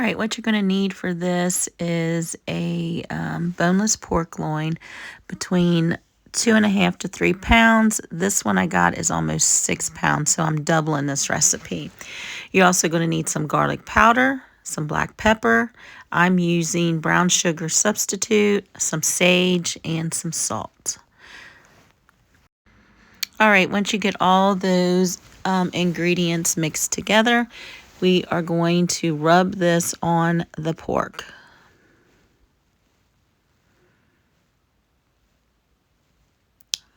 right, what you're going to need for this is a boneless pork loin between 2.5 to 3 pounds. This one I got is almost 6 pounds, so I'm doubling this recipe. You're also going to need some garlic powder, some black pepper. I'm using brown sugar substitute, some sage, and some salt. All right, once you get all those ingredients mixed together, we are going to rub this on the pork.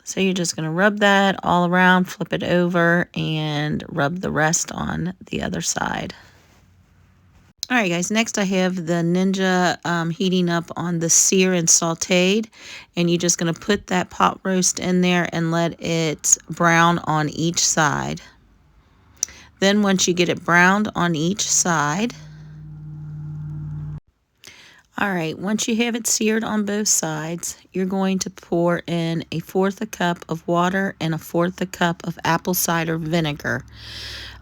So you're just going to rub that all around, flip it over, and rub the rest on the other side. All right, guys, next I have the Ninja heating up on the sear and sauteed, and you're just going to put that pot roast in there and let it brown on each side. Then once you get it browned on each side, all right, once you have it seared on both sides, you're going to pour in 1/4 cup of water and 1/4 cup of apple cider vinegar.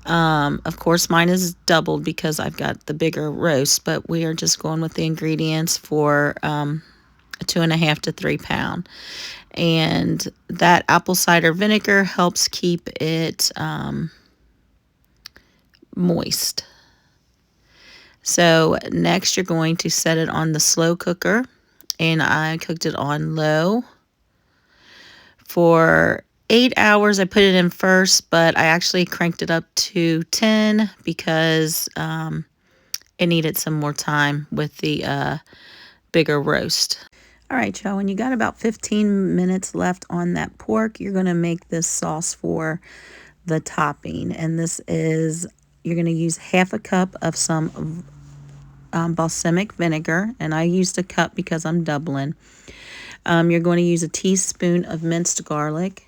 Of course, mine is doubled because I've got the bigger roast, but we are just going with the ingredients for 2.5 to 3 pound. And that apple cider vinegar helps keep it moist. So next you're going to set it on the slow cooker, and I cooked it on low for 8 hours. I put it in first, but I actually cranked it up to 10 because it needed some more time with the bigger roast. All right, y'all, when you got about 15 minutes left on that pork, you're going to make this sauce for the topping. And this is, you're going to use 1/2 cup of some balsamic vinegar, and I used a cup because I'm doubling. You're going to use a teaspoon of minced garlic,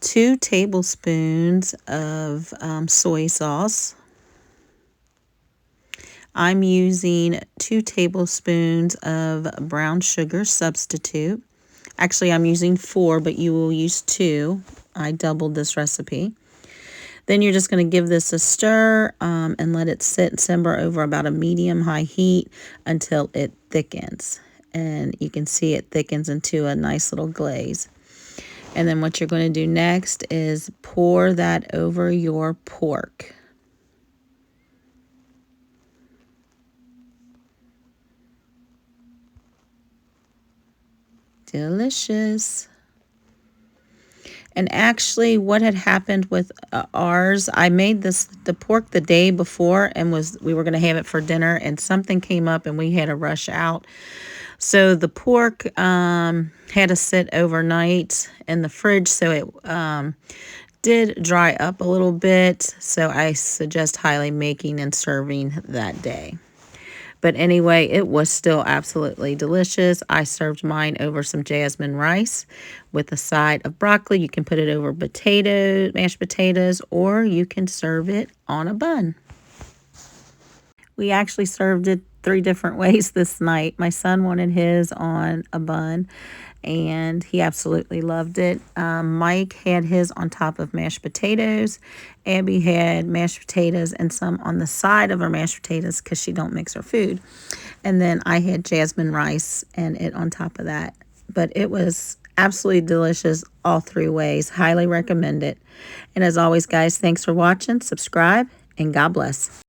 2 tablespoons of soy sauce. I'm using 2 tablespoons of brown sugar substitute. Actually, I'm using 4, but you will use 2. I doubled this recipe. Then you're just going to give this a stir and let it sit and simmer over about a medium-high heat until it thickens. And you can see it thickens into a nice little glaze. And then what you're going to do next is pour that over your pork. Delicious. And actually what had happened with ours, I made the pork the day before and we were going to have it for dinner, and something came up and we had to rush out. So the pork had to sit overnight in the fridge, so it did dry up a little bit. So I suggest highly making and serving that day. But anyway, it was still absolutely delicious. I served mine over some jasmine rice with a side of broccoli. You can put it over mashed potatoes, or you can serve it on a bun. We actually served it 3 different ways this night. My son wanted his on a bun, and he absolutely loved it. Mike had his on top of mashed potatoes. Abby had mashed potatoes and some on the side of her mashed potatoes because she don't mix her food. And then I had jasmine rice and it on top of that. But it was absolutely delicious all 3 ways. Highly recommend it. And as always, guys, thanks for watching. Subscribe, and God bless.